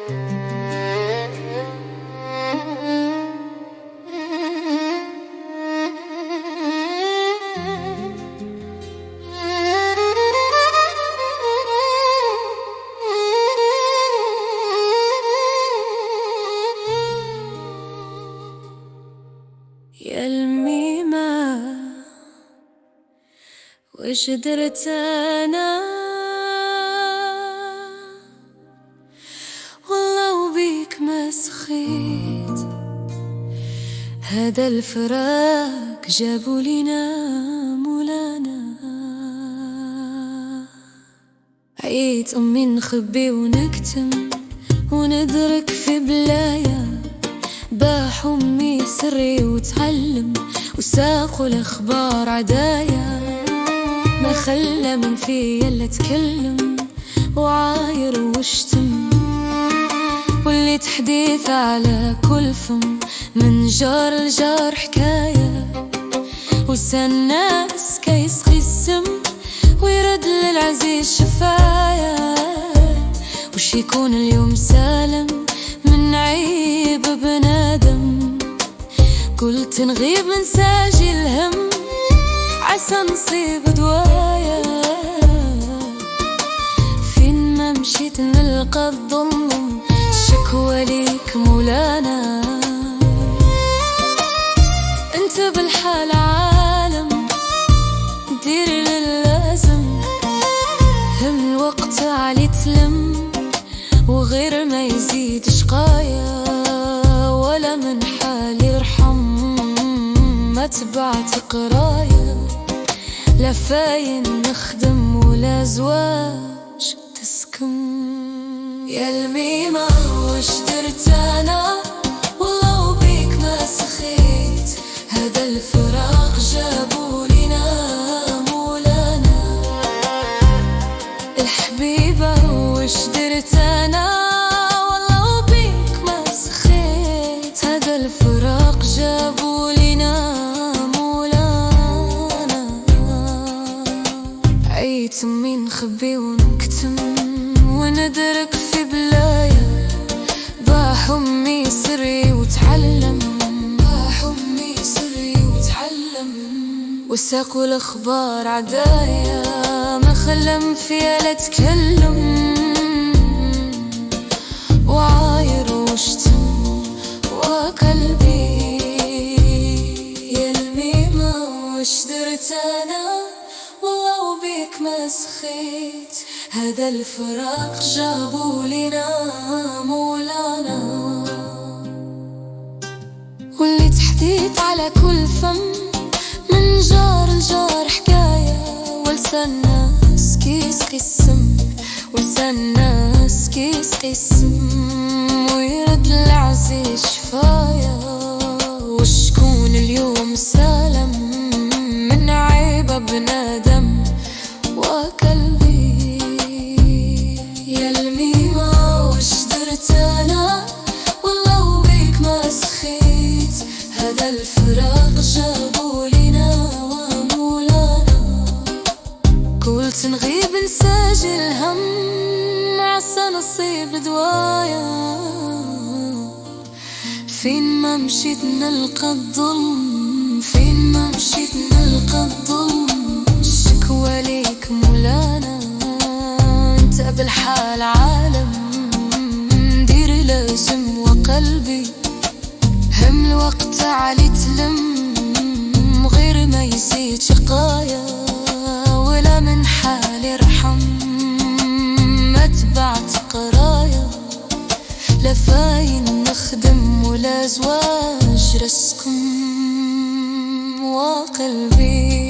يا الميمة وش درت أنا والله وبيك ما سخيت، هذا الفراق جابوا لنا مولانا. عيت أمي نخبي ونكتم وندرك في بلايا، باح أمي سري وتعلم وساقوا الأخبار عدايا، ما خلى من فيا إلا تكلم وعاير واشتم، واللي تحديث على كل فم من جار لجار حكاية، وسا الناس كيسقي السم ويرد للعزيز شفاية، وش يكون اليوم سالم من عيب بنادم، قلت نغيب نساجي الهم عسى نصيب دوايا، فين ما مشيت نلقى الظلم شكوى ليك مولانا. انت بالحال عالم ديري للازم، هم الوقت علي تلم وغير ما يزيد شقايا، ولا من حالي يرحم ما تبعت قرايا، لا فاين نخدم ولا زواج تسكن. يا الميمة وش درت أنا والله وبيك ما سخيت، هذا الفراق جابوا لنا مولانا. الحبيبة وش درت أنا والله وبيك ما سخيت، هذا الفراق جابوا لنا مولانا. عيت أمي نخبي ونكتم وندرك في بلايا، باح أمي سري وتعلم، باح أمي سري وتعلم، وساقوا الأخبار عدايا، ما خلم فيها لا تكلم وعاير واشتم وقلبي. يا الميمة وش درت أنا والله وبيك ما سخيت، هذا الفراق جابوا لنا مولانا. واللي تحديت على كل فم من جار لجار حكاية، ولسان الناس كيسقي السم، ولسان الناس كيسقي السم ويرد العزيز شفايا، وشكون اليوم سالم من عيبة بنادم وقلبي. يا الميمة وش درت أنا والله وبيك ما سخيت، هذا الفراق جابوا لنا ومولانا، قلت نغيب نساجي الهم عسى نصيب دوايا، فين ما مشيت نلقى الظلم، فين ما مشيت نلقى الظلم شكوى ليك مولانا. انت بالحال عالم ديري لازم وقلبي، هم الوقت علي تلم غير ما يزيد شقايا، ولا من حالي يرحم ما تبعت قرايا، لا فاين نخدم ولا زواج رزقكم وقلبي.